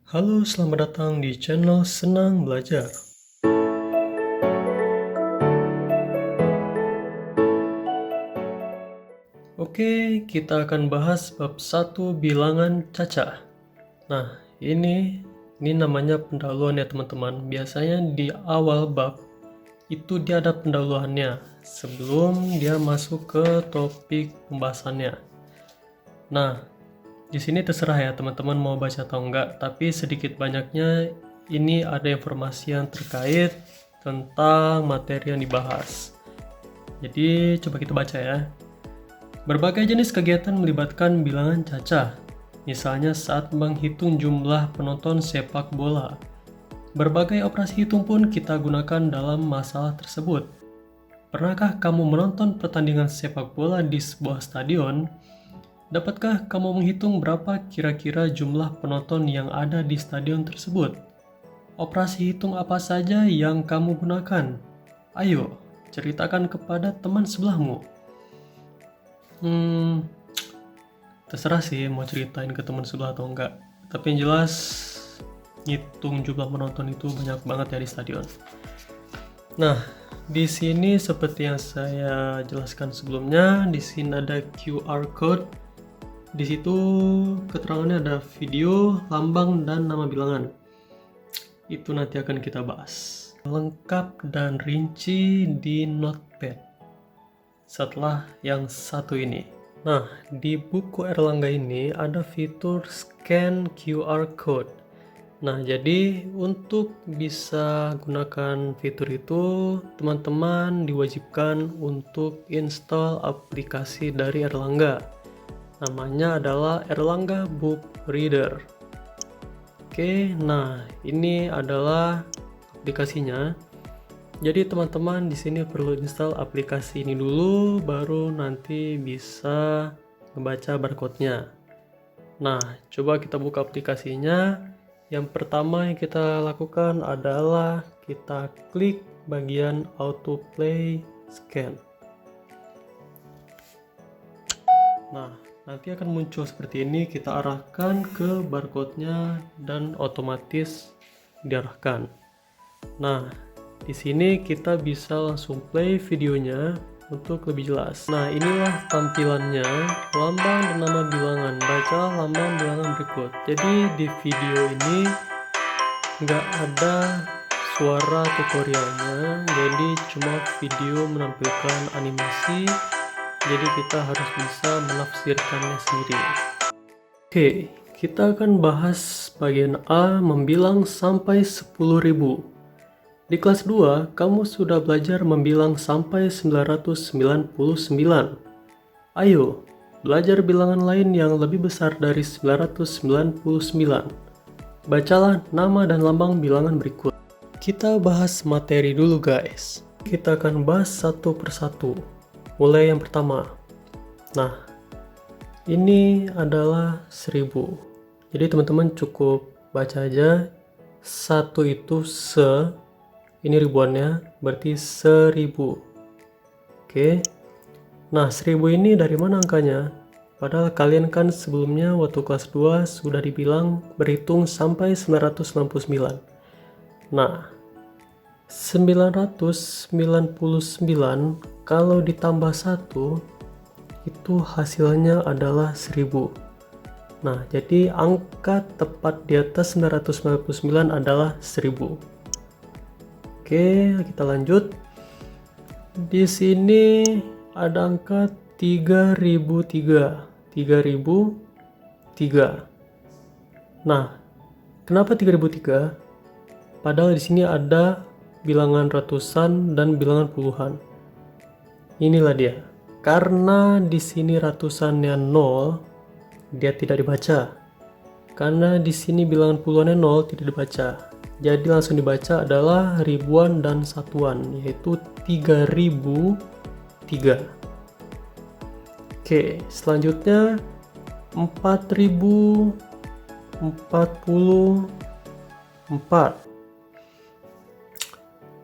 Halo, selamat datang di channel Senang Belajar. Oke, kita akan bahas bab 1 bilangan cacah. Nah, ini namanya pendahuluan ya teman-teman. Biasanya di awal bab itu dia ada pendahuluannya sebelum dia masuk ke topik pembahasannya. Nah, di sini terserah ya teman-teman mau baca atau enggak, tapi sedikit banyaknya ini ada informasi yang terkait tentang materi yang dibahas. Jadi coba kita baca ya. Berbagai jenis kegiatan melibatkan bilangan cacah, misalnya saat menghitung jumlah penonton sepak bola. Berbagai operasi hitung pun kita gunakan dalam masalah tersebut. Pernahkah kamu menonton pertandingan sepak bola di sebuah stadion? Dapatkah kamu menghitung berapa kira-kira jumlah penonton yang ada di stadion tersebut? Operasi hitung apa saja yang kamu gunakan? Ayo, ceritakan kepada teman sebelahmu. Terserah sih mau ceritain ke teman sebelah atau enggak. Tapi yang jelas, ngitung jumlah penonton itu banyak banget ya di stadion. Nah, di sini seperti yang saya jelaskan sebelumnya, di sini ada QR code. Di situ keterangannya ada video, lambang, dan nama bilangan. Itu nanti akan kita bahas lengkap dan rinci di notepad setelah yang satu ini. Nah, di buku Erlangga ini ada fitur scan QR code. Nah, jadi untuk bisa gunakan fitur itu, teman-teman diwajibkan untuk install aplikasi dari Erlangga. Namanya adalah Erlangga Book Reader. Oke, nah ini adalah aplikasinya. Jadi teman-teman di sini perlu install aplikasi ini dulu, baru nanti bisa membaca barcode-nya. Nah, coba kita buka aplikasinya. Yang pertama yang kita lakukan adalah kita klik bagian autoplay scan. Nah, nanti akan muncul seperti ini, kita arahkan ke barcode-nya dan otomatis diarahkan. Nah, di sini kita bisa langsung play videonya untuk lebih jelas. Nah, inilah tampilannya, lambang dan nama bilangan. Baca lambang bilangan berikut. Jadi di video ini nggak ada suara tutorialnya, jadi cuma video menampilkan animasi. Jadi kita harus bisa menafsirkannya sendiri. Oke, kita akan bahas bagian A, membilang sampai 10.000. Di kelas 2, kamu sudah belajar membilang sampai 999. Ayo, belajar bilangan lain yang lebih besar dari 999. Bacalah nama dan lambang bilangan berikut. Kita bahas materi dulu guys. Kita akan bahas satu persatu. Mulai yang pertama. Nah, ini adalah 1000. Jadi teman-teman cukup baca aja. 1 itu ini ribuannya, berarti 1000. Oke. Nah, 1000 ini dari mana angkanya? Padahal kalian kan sebelumnya waktu kelas 2 sudah dibilang berhitung sampai 999. Nah, 999 kalau ditambah 1 itu hasilnya adalah 1000. Nah, jadi angka tepat di atas 999 adalah 1000. Oke, kita lanjut. Di sini ada angka 3003. 3003. Nah, kenapa 3003? Padahal di sini ada bilangan ratusan dan bilangan puluhan. Inilah dia. Karena di sini ratusannya 0, dia tidak dibaca. Karena di sini bilangan puluhannya 0, tidak dibaca. Jadi langsung dibaca adalah ribuan dan satuan, yaitu 3003. Oke, selanjutnya 4044.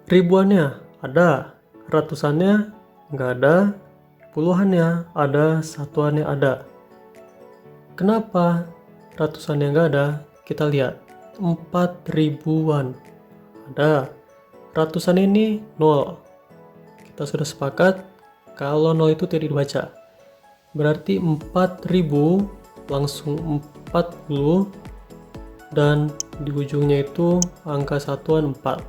Ribuannya ada, ratusannya nggak ada, puluhannya ada, satuannya ada. Kenapa ratusannya nggak ada? Kita lihat. 4000-an. Ada. Ratusan ini 0. Kita sudah sepakat kalau 0 itu tidak dibaca. Berarti 4000 langsung 40 dan di ujungnya itu angka satuan 4.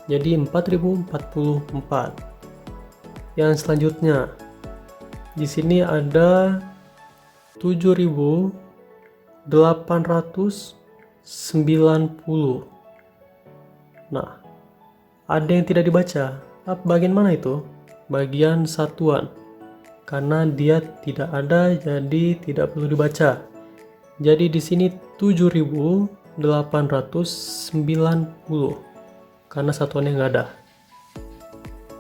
Jadi 4044. Yang selanjutnya di sini ada 7890. Nah, ada yang tidak dibaca. Bagian mana itu? Bagian satuan. Karena dia tidak ada, jadi tidak perlu dibaca. Jadi di sini 7890 karena satuannya nggak ada.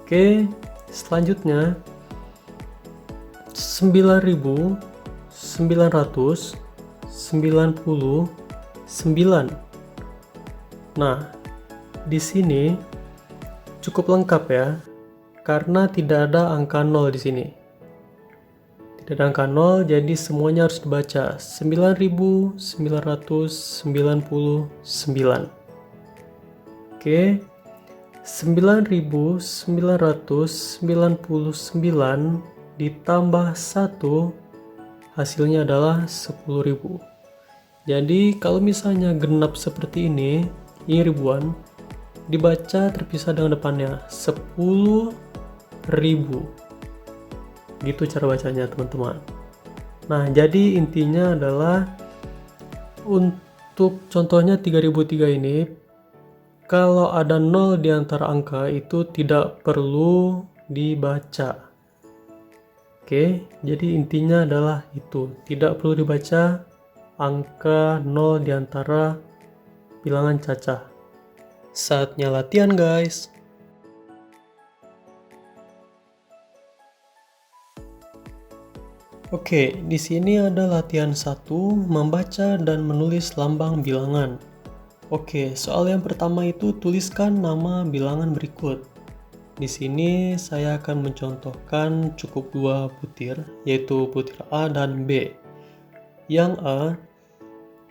Oke, selanjutnya 9999. Nah, di sini cukup lengkap ya, karena tidak ada angka 0 di sini. Tidak ada angka 0, jadi semuanya harus dibaca. 9999. Oke, 9999 ditambah 1 hasilnya adalah 10.000. Jadi kalau misalnya genap seperti ini ribuan, dibaca terpisah dengan depannya 10.000. Gitu cara bacanya teman-teman. Nah, jadi intinya adalah untuk contohnya 3003 ini, kalau ada 0 di antara angka itu tidak perlu dibaca. Oke, jadi intinya adalah itu, tidak perlu dibaca angka 0 di antara bilangan cacah. Saatnya latihan, guys. Oke, di sini ada latihan 1, membaca dan menulis lambang bilangan. Oke, soal yang pertama itu tuliskan nama bilangan berikut. Di sini saya akan mencontohkan cukup 2 butir, yaitu butir A dan B. Yang A,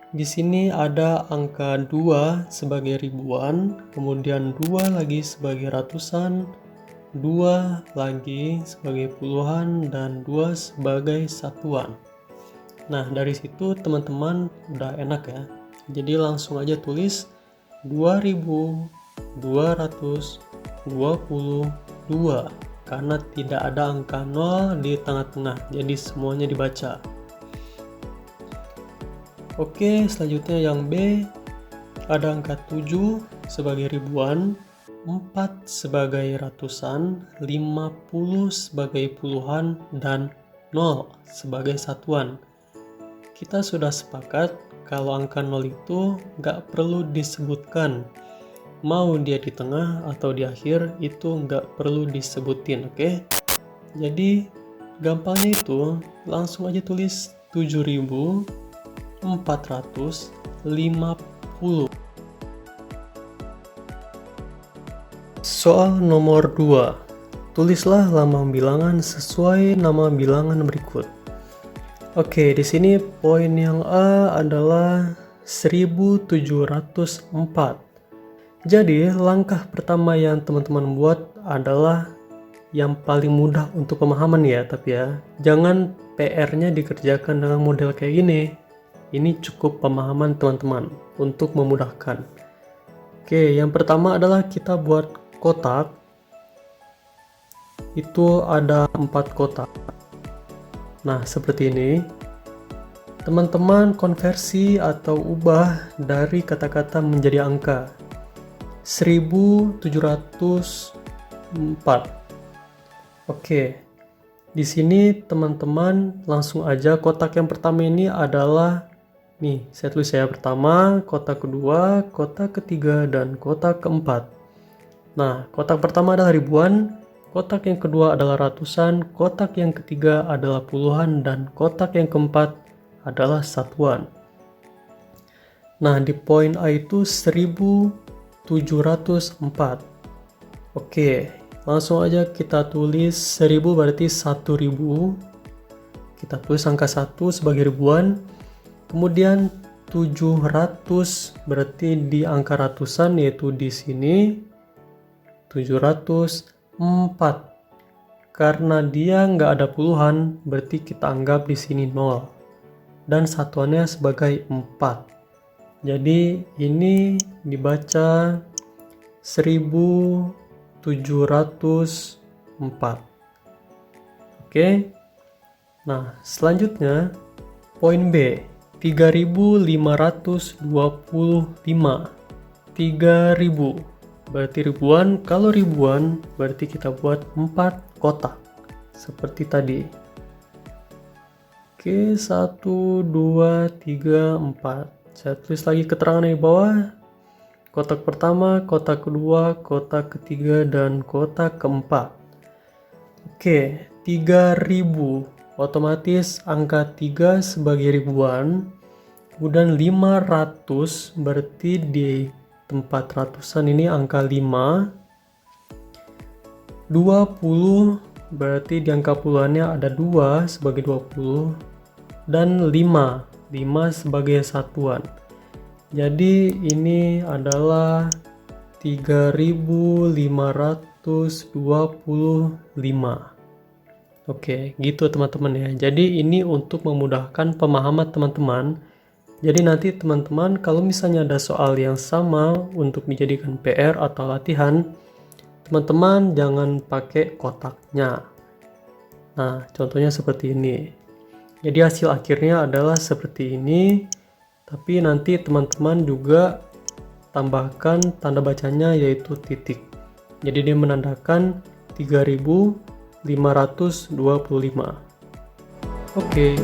di sini ada angka 2 sebagai ribuan, kemudian 2 lagi sebagai ratusan, 2 lagi sebagai puluhan, dan 2 sebagai satuan. Nah, dari situ teman-teman udah enak ya. Jadi langsung aja tulis 2222 karena tidak ada angka 0 di tengah-tengah, jadi semuanya dibaca. Oke, selanjutnya yang B, ada angka 7 sebagai ribuan, 4 sebagai ratusan, 50 sebagai puluhan, dan 0 sebagai satuan. Kita sudah sepakat kalau angka 0 itu nggak perlu disebutkan. Mau dia di tengah atau di akhir itu nggak perlu disebutin, oke? Jadi gampangnya itu langsung aja tulis 7450. Soal nomor 2. Tulislah lambang bilangan sesuai nama bilangan berikut. Oke, di sini poin yang A adalah 1704. Jadi, langkah pertama yang teman-teman buat adalah yang paling mudah untuk pemahaman ya, tapi ya, jangan PR-nya dikerjakan dengan model kayak gini. Ini cukup pemahaman teman-teman untuk memudahkan. Oke, yang pertama adalah kita buat kotak. Itu ada 4 kotak. Nah, seperti ini. Teman-teman konversi atau ubah dari kata-kata menjadi angka. 1704. Oke. Di sini teman-teman langsung aja kotak yang pertama ini adalah nih, saya tulis ya, pertama, kotak kedua, kotak ketiga, dan kotak keempat. Nah, kotak pertama adalah ribuan, kotak yang kedua adalah ratusan, kotak yang ketiga adalah puluhan, dan kotak yang keempat adalah satuan. Nah, di poin A itu 1704. Oke, langsung aja kita tulis 1000 berarti 1000. Kita tulis angka 1 sebagai ribuan. Kemudian 700 berarti di angka ratusan, yaitu di sini 704. Karena dia nggak ada puluhan, berarti kita anggap di sini 0. Dan satuannya sebagai 4. Jadi ini dibaca 1704. Oke. Nah, selanjutnya poin B, 3525. 3000 berarti ribuan. Kalau ribuan berarti kita buat 4 kotak seperti tadi. Oke, 1 2 3 4. Saya tulis lagi keterangan di bawah. Kotak pertama, kotak kedua, kotak ketiga, dan kotak keempat. Oke, 3000. Otomatis angka 3 sebagai ribuan. Kemudian 500 berarti di tempat ratusan ini angka 5. 20 berarti di angka puluhannya ada 2 sebagai 20. Dan 5 sebagai satuan. Jadi ini adalah 3525. Oke, gitu teman-teman ya. Jadi ini untuk memudahkan pemahaman teman-teman. Jadi nanti teman-teman kalau misalnya ada soal yang sama untuk dijadikan PR atau latihan, teman-teman jangan pakai kotaknya. Nah, contohnya seperti ini. Jadi hasil akhirnya adalah seperti ini. Tapi nanti teman-teman juga tambahkan tanda bacanya yaitu titik. Jadi dia menandakan 3525. Oke.